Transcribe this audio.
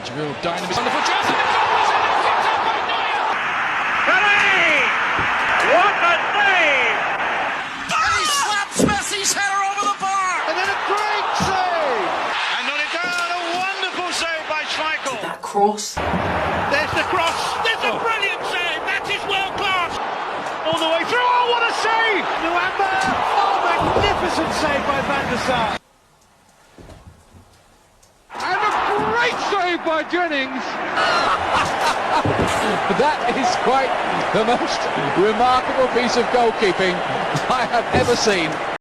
Such a real dynamism. Wonderful chance, and the goal is in, and picked up by Neuer. Hooray! What a save! And he slaps Messi's header over the bar. And then a great save! And not it down, a wonderful save by Schmeichel. That cross. There's the cross. There's a brilliant save. That is world class. All the way through. Oh, what a save! Luamba! Oh, magnificent save by Van der Sar. And a great save by Jennings. That is quite the most remarkable piece of goalkeeping I have ever seen.